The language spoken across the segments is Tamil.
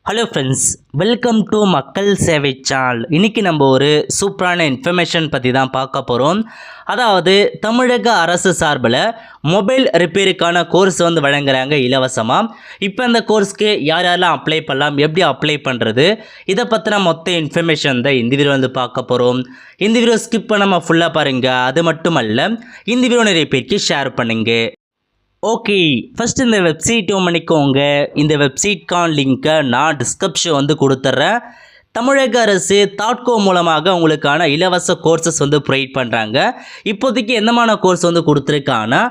ஹலோ ஃப்ரெண்ட்ஸ், வெல்கம் டு மக்கள் சேவை சேனல். இன்றைக்கி நம்ம ஒரு சூப்பரான இன்ஃபர்மேஷன் பற்றி தான் பார்க்க போகிறோம். அதாவது தமிழக அரசு சார்பில் மொபைல் ரிப்பேருக்கான கோர்ஸ் வழங்குறாங்க இலவசமாக. இப்போ அந்த கோர்ஸ்க்கு யாரெல்லாம் அப்ளை பண்ணலாம், எப்படி அப்ளை பண்ணுறது, இதை பற்றின மொத்த இன்ஃபர்மேஷன் தான் இந்த வீடியோ பார்க்க போகிறோம். இந்த வீடியோ ஸ்கிப் பண்ணாமல் ஃபுல்லாக பாருங்கள். அது மட்டும் அல்ல, இந்த வீடியோ நிறைய பேருக்கு ஷேர் பண்ணுங்கள். ஓகே, ஃபஸ்ட் இந்த வெப்சைட் பண்ணிக்கோங்க. இந்த வெப்சைட்கான லிங்க்கை நான் டிஸ்கிரிப்ஷன் கொடுத்துட்றேன். தமிழக அரசு தாட்கோ மூலமாக உங்களுக்கான இலவச கோர்சஸ் ப்ரொவைட் பண்ணுறாங்க. இப்போதைக்கு என்னமான கோர்ஸ் கொடுத்துருக்காங்கன்னா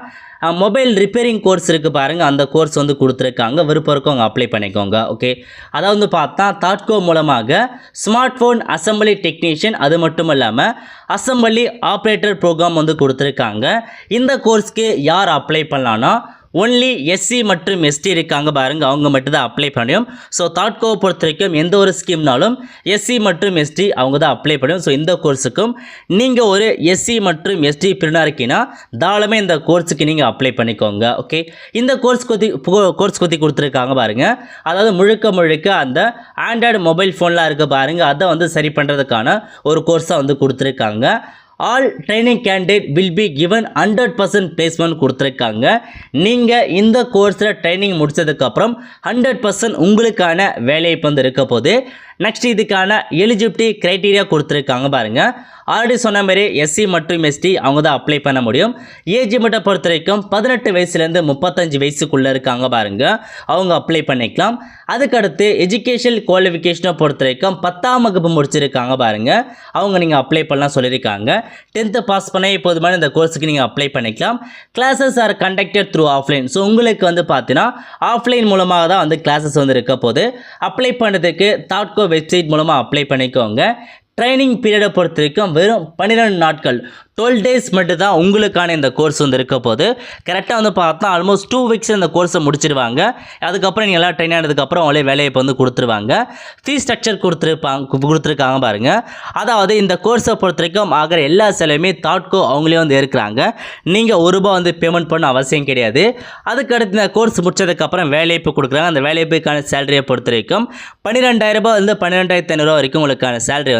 மொபைல் ரிப்பேரிங் கோர்ஸ் இருக்குது பாருங்கள், அந்த கோர்ஸ் கொடுத்துருக்காங்க. விருப்பம் இருக்கவங்க அப்ளை பண்ணிக்கோங்க. ஓகே, அதாவது பார்த்தா தாட்கோ மூலமாக ஸ்மார்ட் ஃபோன் அசம்பிளி டெக்னீஷியன், அது மட்டும் இல்லாமல் அசம்பிளி ஆப்ரேட்டர் ப்ரோக்ராம் கொடுத்துருக்காங்க. இந்த கோர்ஸ்க்கு யார் அப்ளை பண்ணலான்னா ஒன்லி எஸ்சி மற்றும் எஸ்டி இருக்காங்க பாருங்கள், அவங்க மட்டும் தான் அப்ளை பண்ணியும். ஸோ தாட்கோவை பொறுத்த வரைக்கும் எந்த ஒரு ஸ்கீம்னாலும் எஸ்சி மற்றும் எஸ்டி அவங்க தான் அப்ளை பண்ணியும். ஸோ இந்த கோர்ஸுக்கும் நீங்கள் ஒரு எஸ்சி மற்றும் எஸ்டி பிரினாக இருக்கீங்கன்னா தாராளமே இந்த கோர்ஸுக்கு நீங்கள் அப்ளை பண்ணிக்கோங்க. ஓகே, இந்த கோர்ஸ் பற்றி கொடுத்துருக்காங்க பாருங்கள். அதாவது முழுக்க அந்த ஆண்ட்ராய்டு மொபைல் ஃபோன்லாம் இருக்குது பாருங்கள், அதை சரி பண்ணுறதுக்கான ஒரு கோர்ஸாக கொடுத்துருக்காங்க. All training candidate will be given 100% placement கொடுத்துருக்காங்க. நீங்கள் இந்த கோர்ஸில் ட்ரைனிங் முடித்ததுக்கப்புறம் 100% உங்களுக்கான வேலைவாய்ப்பு இருக்க போது. நெக்ஸ்ட் இதுக்கான எலிஜிபிலிட்டி க்ரைட்டீரியா கொடுத்துருக்காங்க பாருங்கள். ஆல்ரெடி சொன்ன மாதிரி எஸ்சி மற்றும் எஸ்டி அவங்க தான் அப்ளை பண்ண முடியும். ஏஜ் லிமிட்டை பொறுத்த வரைக்கும் 18 வயசுலேருந்து 35 வயசுக்குள்ளே இருக்காங்க பாருங்கள், அவங்க அப்ளை பண்ணிக்கலாம். அதுக்கடுத்து எஜுகேஷன் குவாலிஃபிகேஷனை பொறுத்த வரைக்கும் 10ஆம் வகுப்பு முடிச்சிருக்காங்க பாருங்கள், அவங்க நீங்கள் அப்ளை பண்ணலாம் சொல்லியிருக்காங்க. 10th பாஸ் பண்ண போதுமான இந்த கோர்ஸுக்கு நீங்கள் அப்ளை பண்ணிக்கலாம். Classes R conducted through offline. So உங்களுக்கு பார்த்தீங்கன்னா ஆஃப்லைன் மூலமாக தான் கிளாஸஸ் இருக்க போது. அப்ளை பண்ணுறதுக்கு தாட்கோ வெப்சைட் மூலமாக அப்ளை பண்ணிக்கோங்க. ட்ரைனிங் பீரியடை பொறுத்த வரைக்கும் வெறும் 12 நாட்கள் 12 டேஸ் மட்டும் தான் உங்களுக்கான இந்த கோர்ஸ் இருக்க போது. கரெக்டாக பார்த்தா ஆல்மோஸ்ட் 2 வீக்ஸ் இந்த கோர்ஸை முடிச்சிடுவாங்க. அதுக்கப்புறம் நீங்கள் எல்லாம் ட்ரெயின் ஆனதுக்கப்புறம் அவங்களே வேலையை கொடுத்துருவாங்க. ஃபீஸ் ஸ்ட்ரக்சர் கொடுத்துருக்காங்க பாருங்கள். அதாவது இந்த கோர்ஸை பொறுத்த வரைக்கும் ஆகிற எல்லா செலவுமே தாட்கோ அவங்களே இருக்கிறாங்க. நீங்கள் ₹1 பேமெண்ட் பண்ண அவசியம் கிடையாது. அதுக்கடுத்து இந்த கோர்ஸ் முடிச்சதுக்கப்புறம் வேலைவாய்ப்பு கொடுக்குறாங்க. அந்த வேலைவாய்ப்புக்கான சேலரியை பொறுத்த வரைக்கும் ₹12,000 ₹12,500 வரைக்கும் உங்களுக்கான சேலரி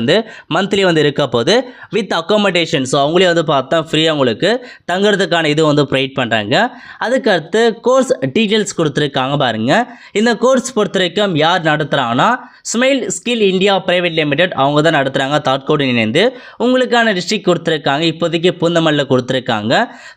மந்த்லி இருக்க போது வித் அக்காமடேஷன். ஸோ அவங்களே பார்த்தா ஃப்ரீயாக உங்களுக்கு தங்குறதுக்கான இது ப்ரொவைட் பண்ணுறாங்க. அதுக்கடுத்து கோர்ஸ் டீட்டெயில்ஸ் கொடுத்துருக்காங்க பாருங்கள். இந்த கோர்ஸ் பொறுத்த வரைக்கும் யார் நடத்துகிறாங்கன்னா smile skill India private limited அவங்க தான் நடத்துகிறாங்க. தாட்கோடு இணைந்து உங்களுக்கான டிஸ்ட்ரிக்ட் கொடுத்துருக்காங்க. இப்போதைக்கு பூந்தமல்லியில் கொடுத்துருக்காங்க.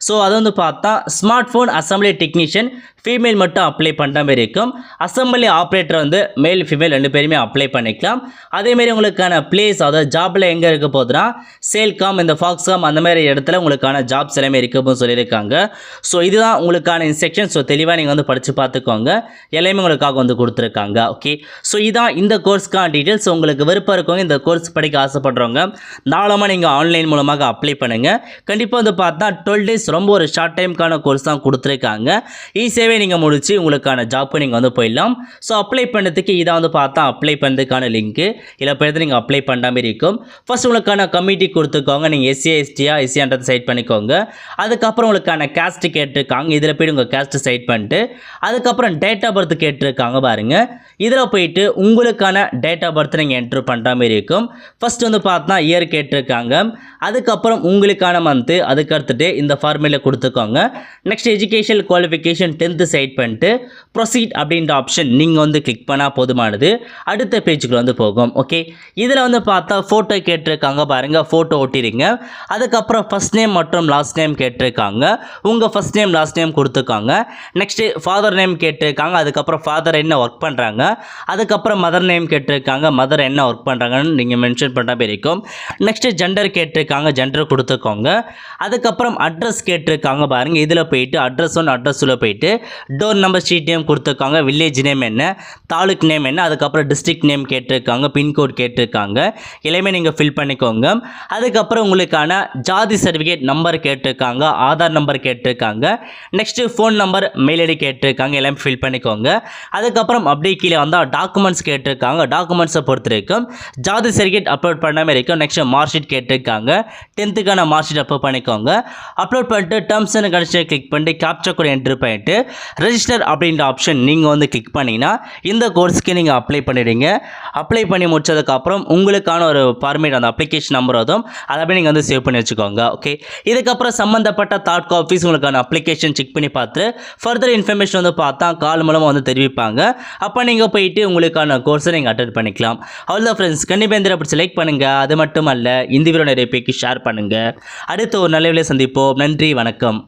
ஸோ அதை பார்த்தா smart phone assembly technician female மட்டும் அப்ளை பண்ணுற மாதிரி இருக்கும். அசம்பிளி ஆப்ரேட்டர் மேல் ஃபீமேல் 2 பேருமே அப்ளை பண்ணிக்கலாம். அதேமாரி உங்களுக்கான பிளேஸ், அதாவது ஜாபில் எங்கே இருக்க போதுன்னா சேல்காம், இந்த ஃபாக்ஸ்காம் அந்த மாதிரி இடத்துல உங்களுக்கான ஜாப்ஸ் எல்லாமே இருக்குன்னு சொல்லியிருக்காங்க. ஸோ இதுதான் உங்களுக்கான இன்ஸ்ட்ரக்ஷன். ஸோ தெளிவாக நீங்கள் படித்து பார்த்துக்கோங்க. எல்லாமே உங்களுக்காக கொடுத்துருக்காங்க. ஓகே, ஸோ இதான் இந்த கோர்ஸ்க்கான டீட்டெயில்ஸ். உங்களுக்கு விருப்பம் இருக்கவங்க இந்த கோர்ஸ் படிக்க ஆசைப்படுறவங்க நாளமாக நீங்கள் ஆன்லைன் மூலமாக அப்ளை பண்ணுங்கள். கண்டிப்பாக பார்த்தா 12 டேஸ் ரொம்ப ஒரு ஷார்ட் டைமுக்கான கோர்ஸ் தான் கொடுத்துருக்காங்க. ஈஸியாகவே நீங்கள் முடிச்சு உங்களுக்கான ஜாப்பு நீங்கள் போயிடலாம். ஸோ அப்ளை பண்ணுறதுக்கு இதான் பார்த்தா அப்ளை பண்ணுறதுக்கான லிங்க்கு. இல்லை பேர் நீங்கள் அப்ளை பண்ணுற மாதிரி இருக்கும். ஃபர்ஸ்ட் உங்களுக்கான கமிட்டி கொடுத்துக்கோங்க. நீங்கள் எஸ்சி எஸ்டியா எஸ்சியான்றது சைட் பண்ணிக்கோங்க. அதுக்கப்புறம் உங்களுக்கான கேஸ்ட் கேட்டிருக்காங்க. இதில் போய்ட்டு உங்கள் கேஸ்ட் சைட் பண்ணிட்டு அதுக்கப்புறம் டேட் ஆஃப் பர்த் கேட்டிருக்காங்க பாருங்கள். இதில் போயிட்டு உங்களுக்கான டேட் ஆஃப் பர்த் நீங்கள் என்ட்ரு பண்ணுற மாதிரி இருக்கும். ஃபர்ஸ்ட் பார்த்தா இயர் கேட்டிருக்காங்க. அதுக்கப்புறம் உங்களுக்கான மந்த்து, அதுக்கடுத்துட்டு இந்த ஃபார்மேட்டில் கொடுத்துக்கோங்க. நெக்ஸ்ட் எஜுகேஷன் குவாலிஃபிகேஷன் 10th சைட் பண்ணிட்டு ப்ரொசீட் அப்படின்ற ஆப்ஷன் நீங்கள் கிளிக் பண்ணால் போதுமானது. அடுத்த பேஜுக்கு போகும். ஓகே, இதில் பார்த்தா ஃபோட்டோ கேட்டிருக்காங்க பாருங்கள், ஃபோட்டோ ஒட்டிடுங்க. அதுக்கப்புறம் ஃபர்ஸ்ட் நேம் மற்றும் லாஸ்ட் நேம் கேட்டிருக்காங்க. உங்கள் ஃபர்ஸ்ட் நேம் லாஸ்ட் நேம் கொடுத்துக்கோங்க. நெக்ஸ்ட்டு ஃபாதர் நேம் கேட்டிருக்காங்க. அதுக்கப்புறம் ஃபாதர் என்ன ஒர்க் பண்ணுறாங்க. அதுக்கப்புறம் மதர் நேம் கேட்டிருக்காங்க. மதர் என்ன ஒர்க் பண்ணுறாங்கன்னு நீங்கள் மென்ஷன் பண்ணுற மாதிரி இருக்கும். நெக்ஸ்ட்டு ஜெண்டர் கேட்டிருக்காங்க, ஜெண்டர் கொடுத்துக்கோங்க. அதுக்கப்புறம் அட்ரஸ் கேட்டிருக்காங்க பாருங்கள். இதில் போயிட்டு அட்ரஸ் 1 அட்ரஸில் போயிட்டு டோர் நம்பர், ஸ்ட்ரீட் நேம் கொடுத்துருக்காங்க. வில்லேஜ் நேம் என்ன, தாலுக் நேம் என்ன, அதுக்கப்புறம் டிஸ்ட்ரிக்ட் நேம் கேட்டிருக்காங்க, பின்கோட் கேட்டிருக்காங்க. எல்லாமே நீங்கள் ஃபில் பண்ணிக்கோங்க. அதுக்கப்புறம் உங்களுக்கான ஜாதி சர்டிஃபிகேட் நம்பர் கேட்டிருக்காங்க, ஆதார் நம்பர் கேட்டிருக்காங்க, next phone number, mail ID கேட்டிருக்காங்க, எல்லாமே ஃபில் பண்ணிக்கோங்க. அதுக்கப்புறம் அப்படியே கீழே வந்தால் டாக்குமெண்ட்ஸ் கேட்டிருக்காங்க. டாக்குமெண்ட்ஸை பொறுத்த வரைக்கும் ஜாதி சர்டிஃபிகேட் அப்லோட் பண்ணாமல் இருக்கும். நெக்ஸ்ட் மார்க் ஷீட் கேட்டிருக்காங்க, 10th மார்க் ஷீட் அப்லோட் பண்ணிக்கோங்க. அப்லோட் பண்ணிட்டு டேர்ம்ஸ் அண்ட் கண்டிஷனை கிளிக் பண்ணி கேப்சா கோட் என்ட்ரு பண்ணிட்டு ரெஜிஸ்டர் அப்படின்ற ஆப்ஷன் நீங்கள் வந்து கிளிக் பண்ணிங்கன்னா இந்த கோர்ஸ்க்கு நீங்கள் அப்ளை பண்ணிடுங்க. அப்ளை பண்ணி முடிச்சதுக்கப்புறம் உங்களுக்கான ஒரு ஃபார்மேட் அந்த அப்ளிகேஷன் நம்பர் வரும், அதை அப்படியே நீங்கள் வந்து சேவ் பண்ணி வச்சுக்கோங்க. ஓகே, இதுக்கப்புறம் சம்மந்தப்பட்ட தாட் காப்பீஸ் உங்களுக்கான அப்ளிகேஷன் செக் பண்ணி பார்த்து ஃபர்தர் இன்ஃபர்மேஷன் வந்து பார்த்தா கால் மூலமாக வந்து தெரிவிப்பாங்க. அப்போ நீங்கள் போயிட்டு உங்களுக்கான கோர்ஸை நீங்கள் அட்டெண்ட் பண்ணிக்கலாம். அவ்வளோதான் ஃப்ரெண்ட்ஸ், கண்டிப்பாக இந்த பிடிச்சி லைக் பண்ணுங்கள். அது மட்டும் அல்ல, இந்த வீடியோ நிறைய பேருக்கு ஷேர் பண்ணுங்கள். அடுத்த ஒரு நல்ல வீடியோவில் சந்திப்போம். நன்றி, வணக்கம்.